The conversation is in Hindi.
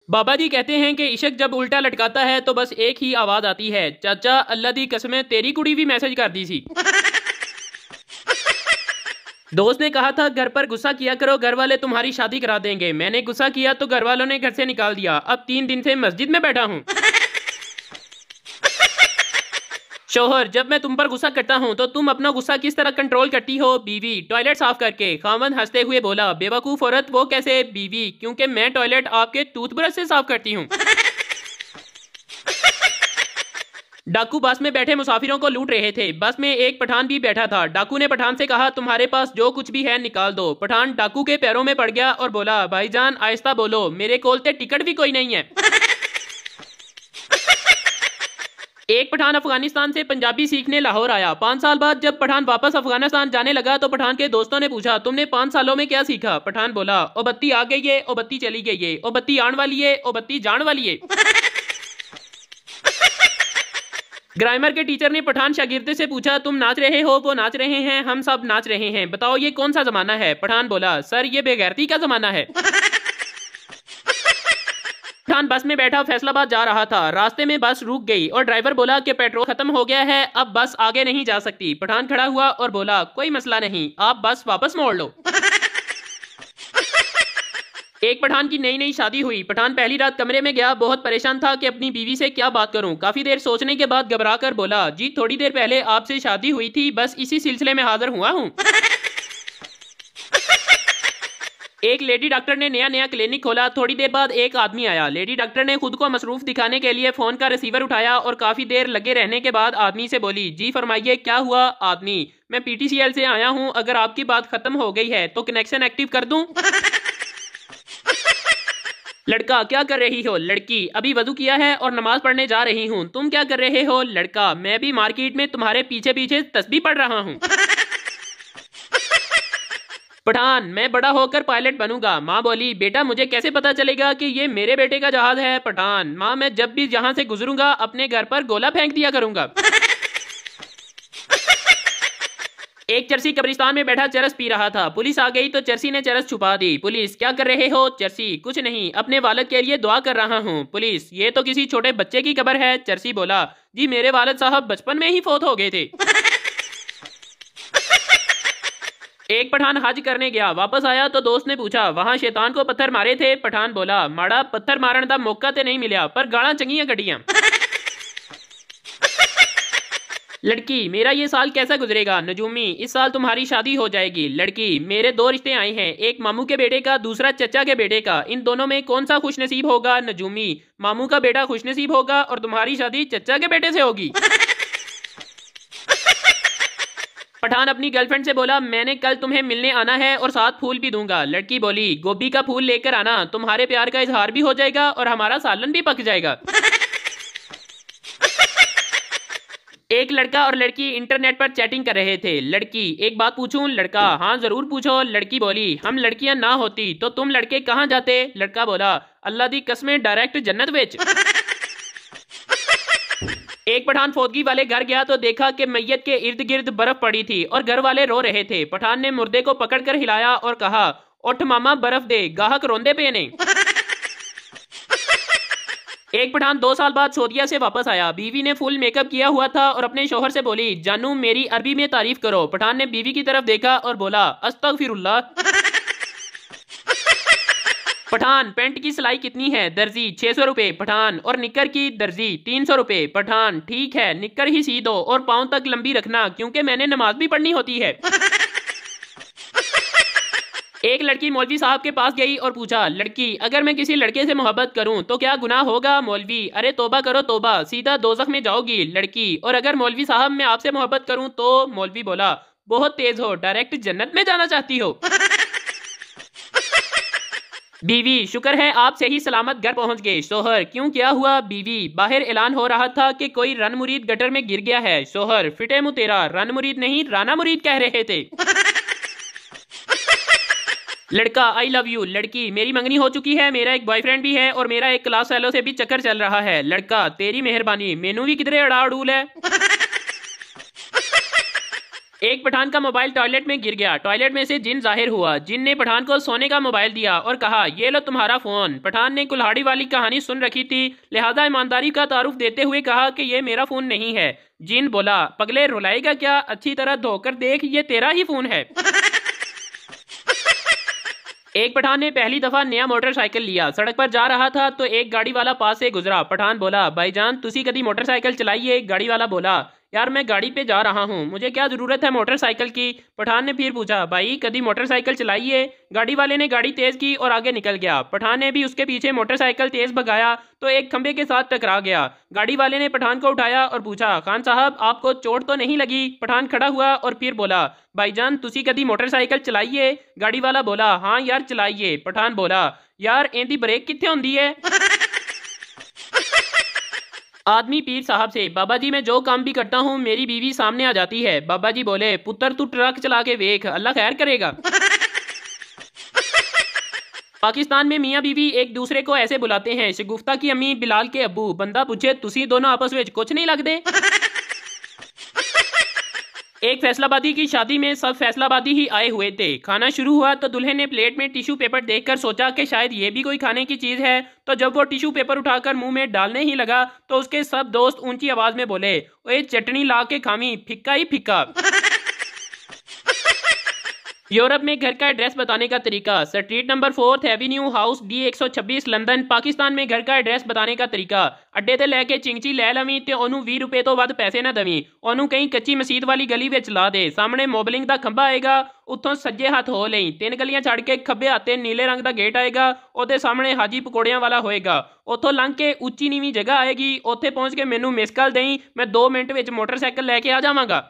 बाबा जी कहते हैं कि इशक जब उल्टा लटकाता है तो बस एक ही आवाज आती है, चाचा अल्लाह दी कसम तेरी कुड़ी भी मैसेज कर दी सी। दोस्त ने कहा था घर पर गुस्सा किया करो, घर वाले तुम्हारी शादी करा देंगे। मैंने गुस्सा किया तो घर वालों ने घर से निकाल दिया। अब 3 दिन से मस्जिद में बैठा हूँ। शोहर, जब मैं तुम पर गुस्सा करता हूँ तो तुम अपना गुस्सा किस तरह कंट्रोल करती हो? बीवी, टॉयलेट साफ करके। खामन हंसते हुए बोला, बेवकूफ औरत, वो कैसे? बीवी, क्योंकि मैं टॉयलेट आपके टूथब्रश से साफ करती हूँ। डाकू बस में बैठे मुसाफिरों को लूट रहे थे। बस में एक पठान भी बैठा था। डाकू ने पठान से कहा, तुम्हारे पास जो कुछ भी है निकाल दो। पठान डाकू के पैरों में पड़ गया और बोला, भाईजान आहिस्ता बोलो, मेरे कोलते टिकट भी कोई नहीं है। एक पठान अफगानिस्तान से पंजाबी सीखने लाहौर आया। 5 साल बाद जब पठान वापस अफगानिस्तान जाने लगा तो पठान के दोस्तों ने पूछा, तुमने 5 सालों में क्या सीखा? पठान बोला, ओ बत्ती आ गई है, ओ बत्ती चली गई है, ओ बत्ती आने वाली है, ओ बत्ती जान वाली है। ग्रामर के टीचर ने पठान शागिर्द से पूछा, तुम नाच रहे हो? वो नाच रहे हैं, हम सब नाच रहे हैं, बताओ ये कौन सा जमाना है? पठान बोला, सर ये बेगैरती का जमाना है। पठान बस में बैठा फैसलाबाद जा रहा था। रास्ते में बस रुक गई और ड्राइवर बोला कि पेट्रोल खत्म हो गया है, अब बस आगे नहीं जा सकती। पठान खड़ा हुआ और बोला, कोई मसला नहीं, आप बस वापस मोड़ लो। एक पठान की नई नई शादी हुई। पठान पहली रात कमरे में गया, बहुत परेशान था कि अपनी बीवी से क्या बात करूं। काफी देर सोचने के बाद घबरा कर बोला, जी थोड़ी देर पहले आपसे शादी हुई थी, बस इसी सिलसिले में हाजिर हुआ हूं। एक लेडी डॉक्टर ने नया नया क्लिनिक खोला। थोड़ी देर बाद एक आदमी आया। लेडी डॉक्टर ने खुद को मसरूफ दिखाने के लिए फोन का रिसीवर उठाया और काफी देर लगे रहने के बाद आदमी से बोली, जी फरमाइए क्या हुआ? आदमी, मैं पीटीसीएल से आया हूं, अगर आपकी बात खत्म हो गई है तो कनेक्शन एक्टिव कर दूं? लड़का, क्या कर रही हो? लड़की, अभी वजू किया है और नमाज पढ़ने जा रही हूँ। तुम क्या कर रहे हो? लड़का, मैं भी मार्केट में तुम्हारे पीछे पीछे तस्बीह पढ़ रहा हूँ। पठान, मैं बड़ा होकर पायलट बनूंगा। माँ बोली, बेटा मुझे कैसे पता चलेगा कि ये मेरे बेटे का जहाज है? पठान, माँ मैं जब भी जहां से गुजरूंगा अपने घर पर गोला फेंक दिया करूंगा। एक चरसी कब्रिस्तान में बैठा चरस पी रहा था। पुलिस आ गई तो चरसी ने चरस छुपा दी। पुलिस, क्या कर रहे हो? चरसी, कुछ नहीं, अपने वालिद के लिए दुआ कर रहा हूँ। पुलिस, ये तो किसी छोटे बच्चे की कब्र है। चरसी बोला, जी मेरे वालिद साहब बचपन में ही फोत हो गए थे। एक पठान हज करने गया, वापस आया तो दोस्त ने पूछा, वहां शैतान को पत्थर मारे थे? पठान बोला, माड़ा पत्थर मारन का मौका तो नहीं मिला, पर गाला चंगियां कटियां। लड़की, मेरा ये साल कैसा गुजरेगा? नजूमी, इस साल तुम्हारी शादी हो जाएगी। लड़की, मेरे 2 रिश्ते आए हैं, एक मामू के बेटे का, दूसरा चचा के बेटे का, इन दोनों में कौन सा खुशनसीब होगा? नजूमी, मामू का बेटा खुशनसीब होगा और तुम्हारी शादी चचा के बेटे से होगी। पठान अपनी गर्लफ्रेंड से बोला, मैंने कल तुम्हें मिलने आना है और साथ फूल भी दूंगा। लड़की बोली, गोभी का फूल लेकर आना, तुम्हारे प्यार का इजहार भी हो जाएगा और हमारा सालन भी पक जाएगा। एक लड़का और लड़की इंटरनेट पर चैटिंग कर रहे थे। लड़की, एक बात पूछूं? लड़का, हाँ जरूर पूछो। लड़की बोली, हम लड़कियां ना होती तो तुम लड़के कहाँ जाते? लड़का बोला, अल्लाह दी कसमें डायरेक्ट जन्नत विच। एक पठान फौतगी वाले घर गया तो देखा कि मैयत के इर्द गिर्द बर्फ पड़ी थी और घर वाले रो रहे थे। पठान ने मुर्दे को पकड़कर हिलाया और कहा, उठ मामा बर्फ दे, गाहक रोंदे पे ने। एक पठान 2 साल बाद सऊदीया से वापस आया। बीवी ने फुल मेकअप किया हुआ था और अपने शोहर से बोली, जानू मेरी अरबी में तारीफ करो। पठान ने बीवी की तरफ देखा और बोला, अस्तगफिरुल्लाह। पठान, पैंट की सिलाई कितनी है? दर्जी, 600 रुपए। पठान, और निक्कर की? दर्जी, 300 रुपए। पठान, ठीक है, निक्कर ही सी दो और पांव तक लंबी रखना क्योंकि मैंने नमाज भी पढ़नी होती है। एक लड़की मौलवी साहब के पास गई और पूछा, लड़की, अगर मैं किसी लड़के से मोहब्बत करूं तो क्या गुनाह होगा? मौलवी, अरे तौबा करो तौबा, सीधा दोजख में जाओगी। लड़की, और अगर मौलवी साहब मैं आपसे मोहब्बत करूं तो? मौलवी बोला, बहुत तेज हो, डायरेक्ट जन्नत में जाना चाहती हो। बीवी, शुक्र है आप सही सलामत घर पहुंच गए। शोहर, क्यों क्या हुआ? बीवी, बाहर ऐलान हो रहा था कि कोई रन मुरीद गटर में गिर गया है। शोहर, फिटे मुंह तेरा, रन मुरीद नहीं राना मुरीद कह रहे थे। लड़का, आई लव यू। लड़की, मेरी मंगनी हो चुकी है, मेरा एक बॉयफ्रेंड भी है और मेरा एक क्लास फेलो से भी चक्कर चल रहा है। लड़का, तेरी मेहरबानी, मेनू भी किधरे अड़ा उड़ूल है। एक पठान का मोबाइल टॉयलेट में गिर गया। टॉयलेट में से जिन जाहिर हुआ। जिन ने पठान को सोने का मोबाइल दिया और कहा, ये लो तुम्हारा फोन। पठान ने कुल्हाड़ी वाली कहानी सुन रखी थी, लिहाजा ईमानदारी का तारुफ देते हुए कहा कि ये मेरा फोन नहीं है। जिन बोला, पगले रुलाएगा क्या, अच्छी तरह धोकर देख, ये तेरा ही फोन है। एक पठान ने पहली दफा नया मोटरसाइकिल लिया। सड़क पर जा रहा था तो एक गाड़ी वाला पास से गुजरा। पठान बोला, भाईजान तुसी कदी मोटरसाइकिल चलाइए। गाड़ी वाला बोला, यार मैं गाड़ी पे जा रहा हूँ, मुझे क्या जरूरत है मोटरसाइकिल की। पठान ने फिर पूछा, भाई कदी मोटरसाइकिल चलाइए। गाड़ी वाले ने गाड़ी तेज की और आगे निकल गया। पठान ने भी उसके पीछे मोटरसाइकिल तेज भगाया तो एक खंबे के साथ टकरा गया। गाड़ी वाले ने पठान को उठाया और पूछा, खान साहब आपको चोट तो नहीं लगी। पठान खड़ा हुआ और फिर बोला, भाईजान तुसी कदी मोटरसाइकिल चलाइए। गाड़ी वाला बोला, हाँ यार चलाइए। पठान बोला, यार एंदी ब्रेक कित्थे होंदी है। आदमी पीर साहब से, बाबा जी मैं जो काम भी करता हूँ मेरी बीवी सामने आ जाती है। बाबा जी बोले, पुत्र तू ट्रक चला के वेख, अल्लाह खैर करेगा। पाकिस्तान में मियाँ बीवी एक दूसरे को ऐसे बुलाते हैं, शगुफ्ता की अम्मी, बिलाल के अब्बू। बंदा पूछे, तुसी दोनों आपस में कुछ नहीं लगते। एक फैसलाबादी की शादी में सब फैसलाबादी ही आए हुए थे। खाना शुरू हुआ तो दुल्हन ने प्लेट में टिश्यू पेपर देखकर सोचा कि शायद ये भी कोई खाने की चीज है। तो जब वो टिश्यू पेपर उठाकर मुंह में डालने ही लगा तो उसके सब दोस्त ऊंची आवाज में बोले, ओए चटनी ला के खामी, फिक्का ही फिक्का। यूरोप में घर का एड्रेस बताने का तरीका। Street number 4 Avenue house D126 London. Pakistan में घर का एड्रेस बताने का तरीका। अड्डे ते लैके चिंगची लै लवी ते ओनू 20 रुपए तो वध पैसे ना दवी। ओनू कहीं कच्ची मसीत वाली गली विच ला दे। सामने मोबलिंग का खंबा आएगा, उत्थों सज्जे हाथ हो लई 3 गलियां छड़ के खब्बे हाथे नीले रंग का गेट आएगा, ओदे सामने हाजी पकौड़ियां वाला होएगा। उतों लंघ के उच्ची नीवी जगह आएगी, उत्थे पहुंच के मैनू मिस कॉल देई, मैं 2 मिनट विच मोटरसाइकिल लैके आ जावांगा।